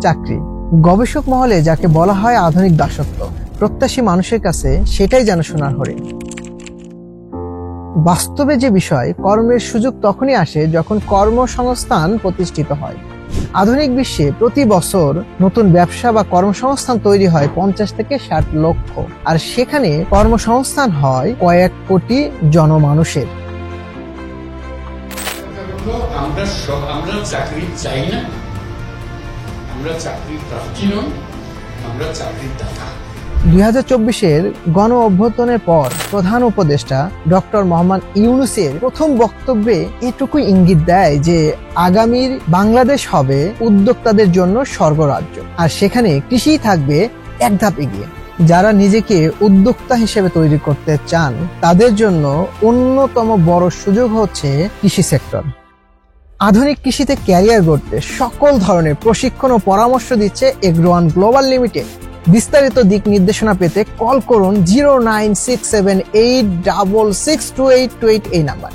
চাকরি গবেষক মহলে যাকে বলা হয় আধুনিক দাসত্ব, প্রত্যাশী মানুষের কাছে সেটাই যেন সোনার হরিণ। বাস্তবে যে বিষয়, কর্মের সুযোগ তখনই আসে যখন কর্মসংস্থান প্রতিষ্ঠিত হয়। আধুনিক বিশ্বে প্রতি বছর নতুন ব্যবসা বা কর্মসংস্থান তৈরি হয় 50 থেকে 60 লক্ষ, আর সেখানে কর্মসংস্থান হয় কয়েক কোটি জনমানুষের। আমরা চাকরি চাই না, আমরা চাকরির প্রার্থী নই, আমরা চাকরির দাতা। 2024-এর গণ অভ্যুত্থানের পর প্রধান উপদেষ্টা ডক্টর মোহাম্মদ ইউনূসের প্রথম বক্তব্যে এটুকুই ইঙ্গিত দেয় যে আগামীর বাংলাদেশ হবে উদ্যোক্তাদের জন্য স্বর্গরাজ্য, আর সেখানে কৃষি থাকবে এক ধাপ এগিয়ে। যারা নিজেকে উদ্যোক্তা হিসেবে তৈরি করতে চান তাদের জন্য অন্যতম বড় সুযোগ হচ্ছে কৃষি সেক্টর। আধুনিক কৃষিতে ক্যারিয়ার গড়তে সকল ধরনের প্রশিক্ষণ ও পরামর্শ দিচ্ছে এগ্রোওয়ান গ্লোবাল লিমিটেড। বিস্তারিত দিক নির্দেশনা পেতে কল করুন 09678662828 এই নাম্বার।